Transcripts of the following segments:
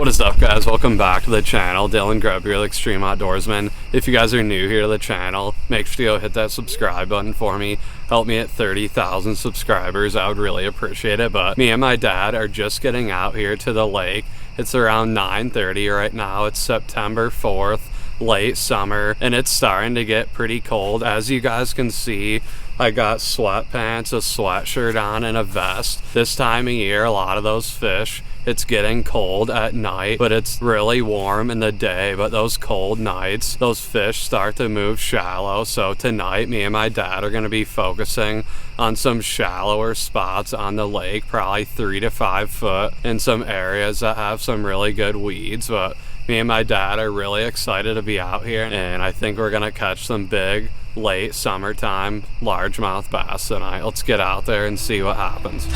What is up, guys? Welcome back to the channel. Dylan Grubb here, Extreme.Outdoorsmen. If you guys are new here to the channel, make sure to go hit that subscribe button for me. Help me at 30,000 subscribers. I would really appreciate it. But me and my dad are just getting out here to the lake. It's around 9:30 right now. It's September 4th, late summer, and it's starting to get pretty cold. As you guys can see, I got sweatpants, a sweatshirt on, and a vest. This time of year, a lot of those fish, it's getting cold at night, but it's really warm in the day. But those cold nights, those fish start to move shallow. So tonight, me and my dad are going to be focusing on some shallower spots on the lake, probably 3 to 5 foot, in some areas that have some really good weeds. But me and my dad are really excited to be out here, and I think we're going to catch some big, late summertime largemouth bass tonight. Let's get out there and see what happens.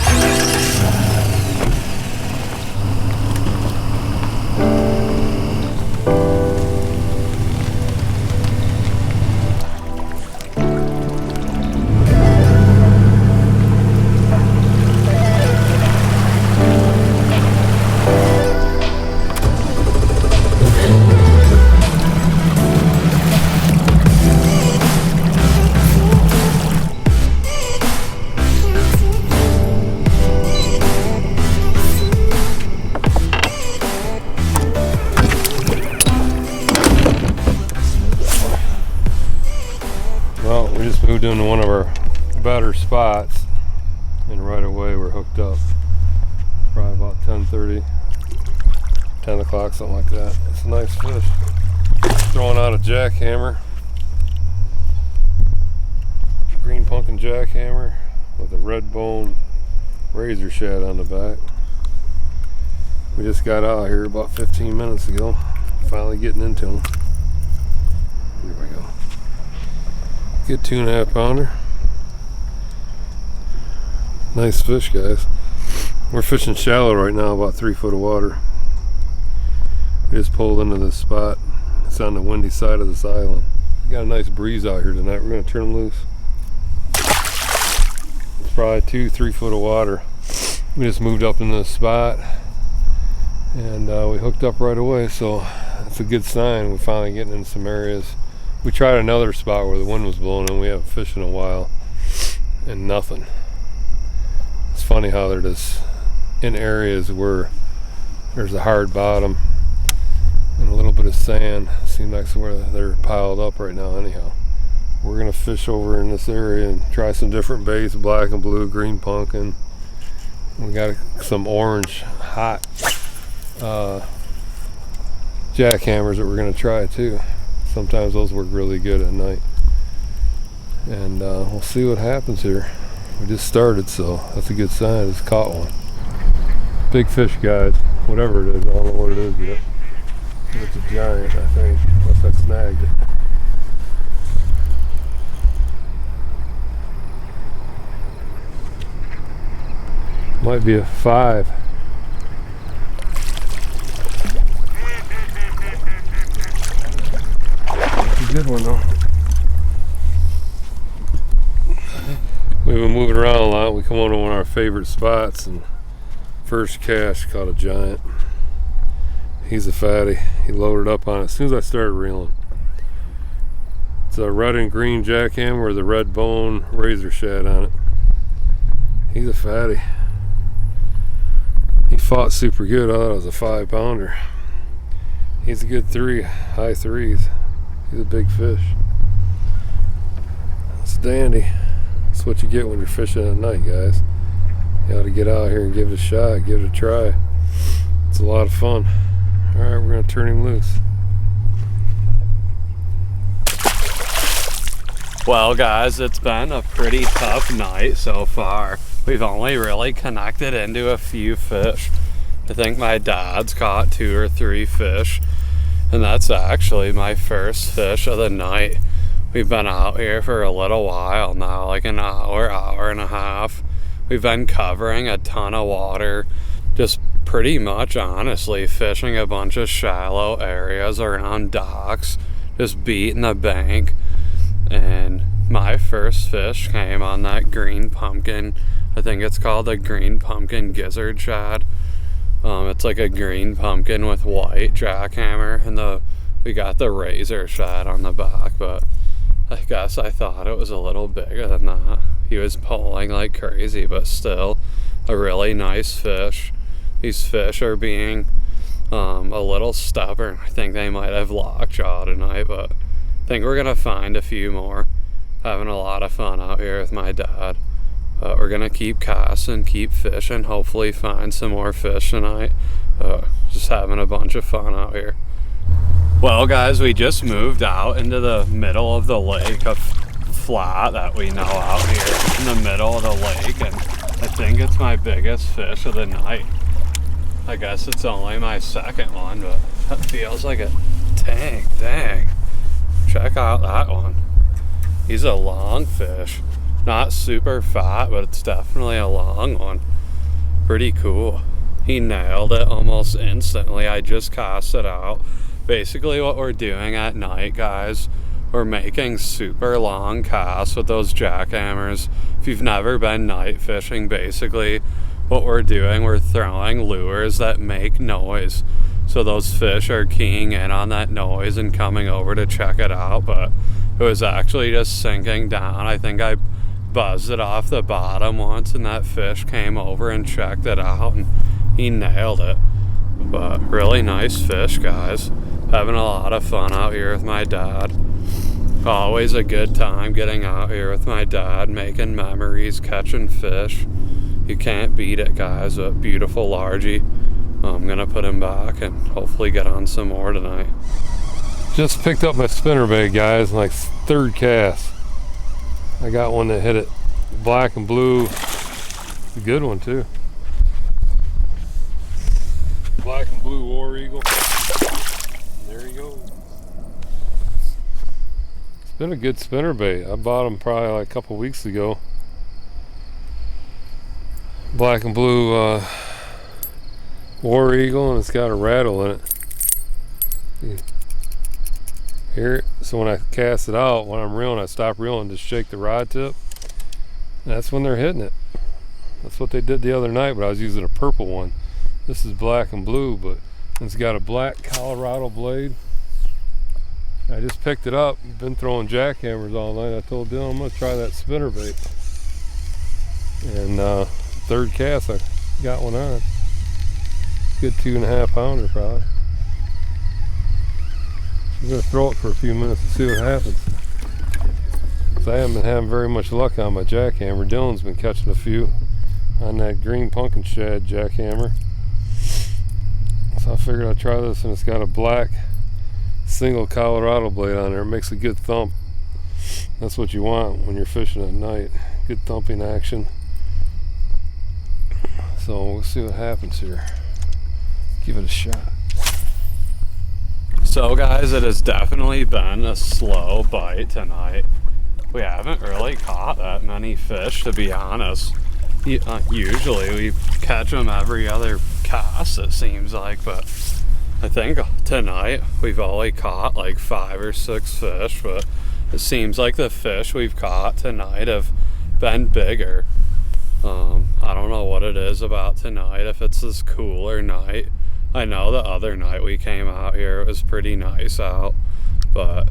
Well, we just moved into one of our better spots, and right away we're hooked up. Probably about 10:30, 10 o'clock, something like that. It's a nice fish. Throwing out a jackhammer, green pumpkin jackhammer with a red bone razor shad on the back. We just got out here about 15 minutes ago, finally getting into them. Here we go. Good 2.5 pounder. Nice fish, guys. We're fishing shallow right now, about 3 foot of water. We just pulled into this spot. It's on the windy side of this island. We got a nice breeze out here tonight. We're gonna turn them loose. It's probably 2-3 foot of water. We just moved up in this spot, and we hooked up right away, so that's a good sign. We're finally getting in some areas. We tried another spot where the wind was blowing and we haven't fished in a while, and nothing. It's funny how they're just in areas where there's a hard bottom and a little bit of sand. Seems like where they're piled up right now. Anyhow, we're gonna fish over in this area and try some different baits: black and blue, green pumpkin. We got some orange hot jackhammers that we're gonna try too. Sometimes those work really good at night, and we'll see what happens here. We just started, so that's a good sign. It's caught one. Big fish, guys. Whatever it is, I don't know what it is yet. But it's a giant, I think, unless I snagged it. Might be a 5. Good one though. We've been moving around a lot. We come on to one of our favorite spots, and first cast caught a giant. He's a fatty. He loaded up on it as soon as I started reeling. It's a red and green jackhammer with a red bone razor shad on it. He's a fatty. He fought super good. I thought it was a 5 pounder. He's a good 3, high 3s. He's a big fish. It's a dandy. That's what you get when you're fishing at night, guys. You ought to get out here and give it a shot, give it a try. It's a lot of fun. Alright, we're going to turn him loose. Well, guys, it's been a pretty tough night so far. We've only really connected into a few fish. I think my dad's caught 2 or 3 fish. And that's actually my first fish of the night. We've been out here for a little while now, like an hour, hour and a half. We've been covering a ton of water, just pretty much honestly fishing a bunch of shallow areas around docks, just beating the bank. And my first fish came on that green pumpkin. I think it's called a green pumpkin gizzard shad. It's like a green pumpkin with white jackhammer, and we got the razor shad on the back, but I guess I thought it was a little bigger than that. He was pulling like crazy, but still a really nice fish. These fish are being a little stubborn. I think they might have lockjaw tonight, but I think we're gonna find a few more. Having a lot of fun out here with my dad. But we're gonna keep casting, keep fishing, hopefully find some more fish tonight. Just having a bunch of fun out here. Well guys, we just moved out into the middle of the lake, a flat that we know out here in the middle of the lake, and I think it's my biggest fish of the night. I guess it's only my second one, but that feels like a tank. Dang. Check out that one. He's a long fish. Not super fat, but it's definitely a long one. Pretty cool. He nailed it almost instantly. I just cast it out. Basically what we're doing at night, guys, we're making super long casts with those jackhammers. If you've never been night fishing, basically what we're doing, we're throwing lures that make noise. So those fish are keying in on that noise and coming over to check it out, but it was actually just sinking down. I think I buzzed it off the bottom once and that fish came over and checked it out and he nailed it. But really nice fish, guys. Having a lot of fun out here with my dad. Always a good time getting out here with my dad, making memories, catching fish. You can't beat it, guys. A beautiful largie. I'm gonna put him back and hopefully get on some more tonight. Just picked up my spinnerbait, guys, like third cast. I got one that hit it black and blue. It's a good one too. Black and blue war eagle. There he goes. It's been a good spinnerbait. I bought him probably like a couple weeks ago. Black and blue war eagle, and it's got a rattle in it. Here, so when I cast it out, when I'm reeling, I stop reeling, just shake the rod tip. That's when they're hitting it. That's what they did the other night, but I was using a purple one. This is black and blue, but it's got a black Colorado blade. I just picked it up. Been throwing jackhammers all night. I told Dylan I'm gonna try that spinnerbait. And third cast, I got one on. Good 2.5 pounder probably. I'm gonna throw it for a few minutes and see what happens. So I haven't been having very much luck on my jackhammer. Dylan's been catching a few on that green pumpkin shad jackhammer. So I figured I'd try this, and it's got a black single Colorado blade on there. It makes a good thump. That's what you want when you're fishing at night. Good thumping action. So we'll see what happens here. Give it a shot. So guys, it has definitely been a slow bite tonight. We haven't really caught that many fish, to be honest. Usually we catch them every other cast, it seems like, but I think tonight we've only caught like 5 or 6 fish, but it seems like the fish we've caught tonight have been bigger. I don't know what it is about tonight, if it's this cooler night. I know the other night we came out here, it was pretty nice out, but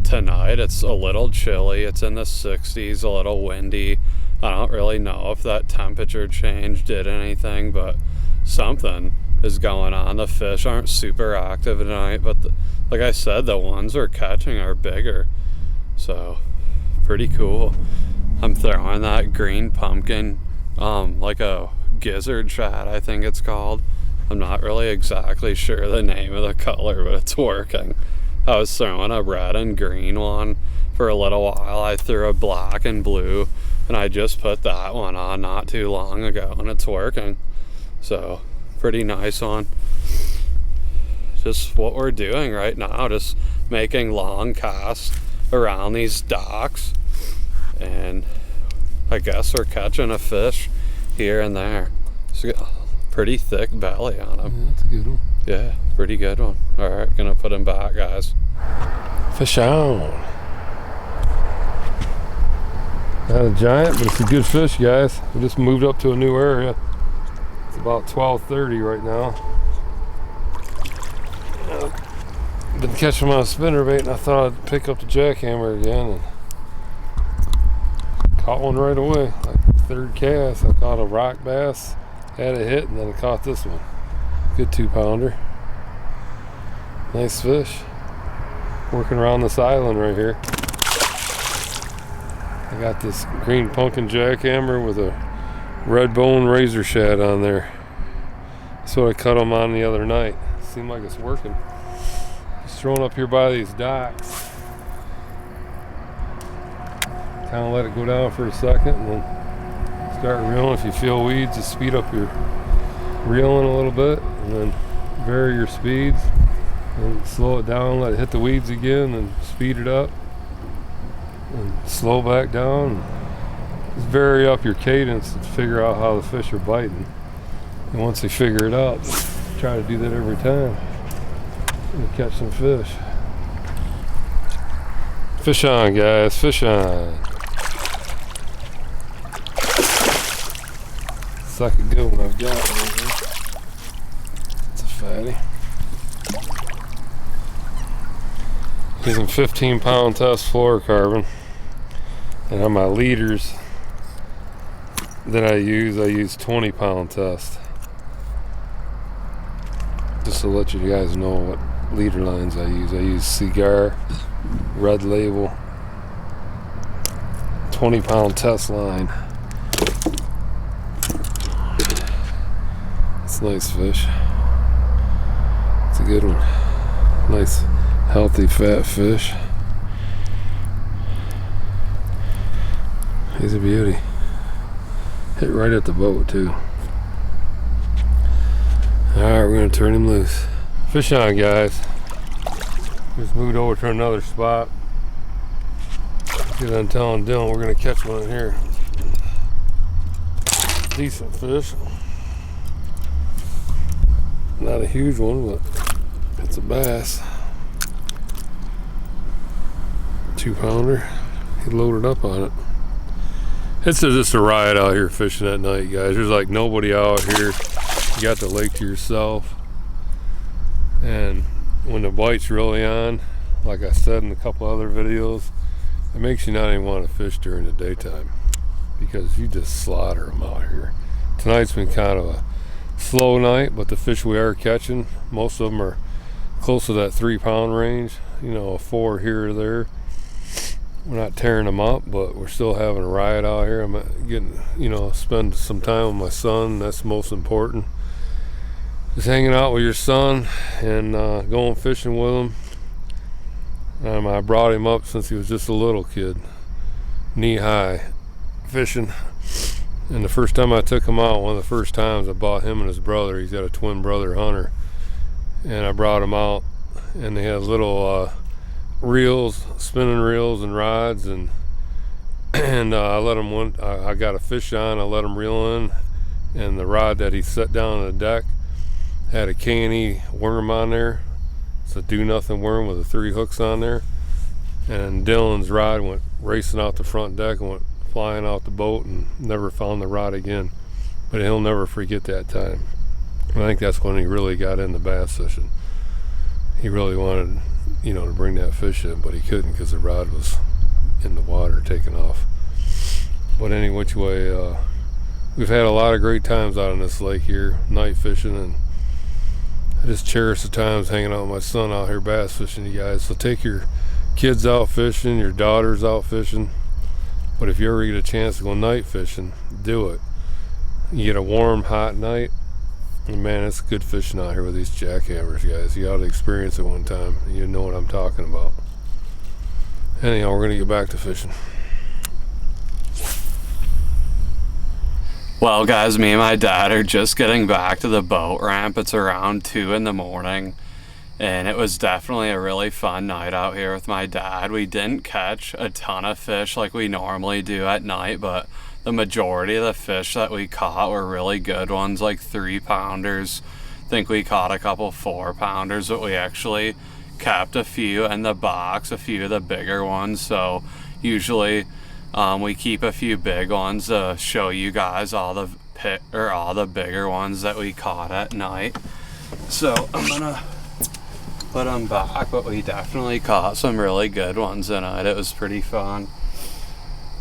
tonight it's a little chilly. It's in the 60s, a little windy. I don't really know if that temperature change did anything, but something is going on. The fish aren't super active tonight, but like I said, the ones we're catching are bigger. So pretty cool. I'm throwing that green pumpkin, like a gizzard shad, I think it's called. I'm not really exactly sure the name of the color, but it's working. I was throwing a red and green one for a little while. I threw a black and blue, and I just put that one on not too long ago, and it's working. So pretty nice one. Just what we're doing right now, just making long casts around these docks, and I guess we're catching a fish here and there. So pretty thick belly on him. Yeah, that's a good one. Yeah, pretty good one. All right, gonna put him back, guys. Fish on. Not a giant, but it's a good fish, guys. We just moved up to a new area. It's about 12:30 right now. Been catching my spinnerbait, and I thought I'd pick up the jackhammer again, and caught one right away. Like third cast, I caught a rock bass, had a hit, and then I caught this one. Good 2-pounder. Nice fish. Working around this island right here. I got this green pumpkin jackhammer with a red bone razor shad on there. That's what I cut them on the other night. Seemed like it's working. Just throwing up here by these docks. Kind of let it go down for a second and then start reeling. If you feel weeds, just speed up your reeling a little bit and then vary your speeds and slow it down, let it hit the weeds again and speed it up and slow back down. Just vary up your cadence to figure out how the fish are biting. And once they figure it out, try to do that every time. We'll catch some fish. Fish on, guys, fish on. Second good one I've got right here. It's a fatty. Using 15-pound test fluorocarbon. And on my leaders that I use 20-pound test. Just to let you guys know what leader lines I use. I use Cigar, Red Label, 20-pound test line. It's a nice fish. It's a good one. Nice, healthy, fat fish. He's a beauty. Hit right at the boat too. Alright, we're going to turn him loose. Fish on, guys. Just moved over to another spot. Get on telling Dylan we're going to catch one in here. Decent fish. Not a huge one, but it's a bass. 2-pounder. He loaded up on it. It's just a riot out here fishing at night, guys. There's like nobody out here. You got the lake to yourself. And when the bite's really on, like I said in a couple other videos, it makes you not even want to fish during the daytime because you just slaughter them out here. Tonight's been kind of a slow night, but the fish we are catching, most of them are close to that 3-pound range. You know, a 4 here or there. We're not tearing them up, but we're still having a riot out here. I'm getting, spend some time with my son. That's most important. Just hanging out with your son and going fishing with him. I brought him up since he was just a little kid, knee high, fishing. And the first time I took him out, one of the first times I bought him and his brother. He's got a twin brother, Hunter. And I brought him out, and they had little reels, spinning reels and rods, and I let him I got a fish on, I let him reel in, and the rod that he set down on the deck had a K&E worm on there. It's a do nothing worm with the 3 hooks on there, and Dylan's rod went racing out the front deck and went flying out the boat and never found the rod again. But he'll never forget that time. I think that's when he really got into bass fishing. He really wanted to bring that fish in, but he couldn't because the rod was in the water taking off. But any which way, we've had a lot of great times out on this lake here, night fishing, and I just cherish the times hanging out with my son out here bass fishing, you guys. So take your kids out fishing, your daughters out fishing, but if you ever get a chance to go night fishing, do it. You get a warm, hot night, and man, it's good fishing out here with these jackhammers, guys. You ought to experience it one time. You know what I'm talking about. Anyhow, we're gonna get back to fishing. Well, guys, me and my dad are just getting back to the boat ramp. It's around 2 in the morning, and it was definitely a really fun night out here with my dad. We didn't catch a ton of fish like we normally do at night, but the majority of the fish that we caught were really good ones, like 3-pounders. I think we caught a couple 4-pounders, but we actually kept a few in the box, a few of the bigger ones. So usually we keep a few big ones to show you guys all the all the bigger ones that we caught at night. So I'm gonna put them back, but we definitely caught some really good ones tonight. It was pretty fun.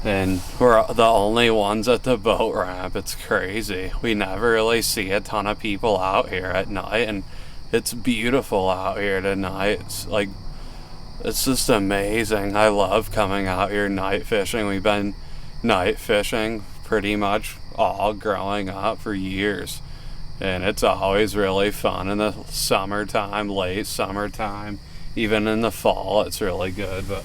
And we're the only ones at the boat ramp. It's crazy. We never really see a ton of people out here at night, and it's beautiful out here tonight. It's just amazing. I love coming out here night fishing. We've been night fishing pretty much all growing up for years, and it's always really fun in the summertime, late summertime, even in the fall. It's really good. But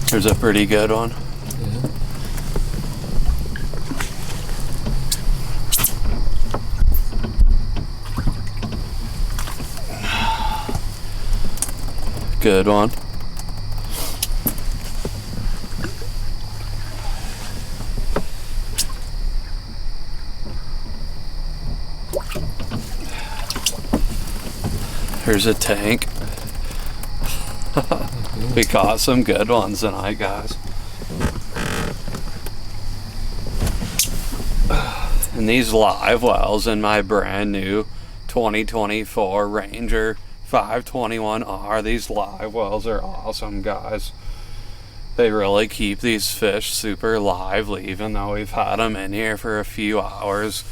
there's a pretty good one. Yeah. Good one. Here's a tank. We caught some good ones tonight, guys. And these live wells in my brand new 2024 Ranger 521R, these live wells are awesome, guys. They really keep these fish super lively, even though we've had them in here for a few hours.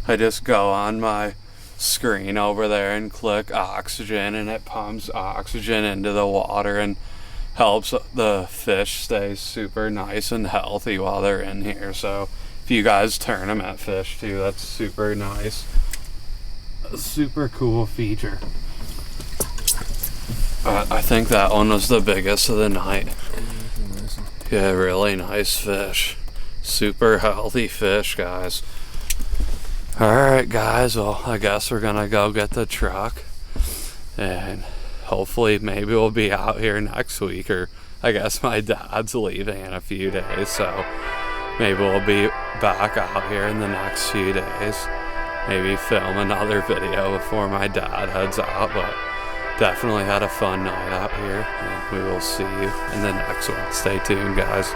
I just go on my screen over there and click oxygen, and it pumps oxygen into the water and helps the fish stay super nice and healthy while they're in here. So if you guys tournament fish too, that's super nice. A super cool feature. I think that one was the biggest of the night. Yeah, really nice fish. Super healthy fish, guys. Alright guys, well I guess we're gonna go get the truck, and hopefully maybe we'll be out here next week, or I guess my dad's leaving in a few days, so maybe we'll be back out here in the next few days. Maybe film another video before my dad heads out, but definitely had a fun night out here, and we will see you in the next one. Stay tuned, guys.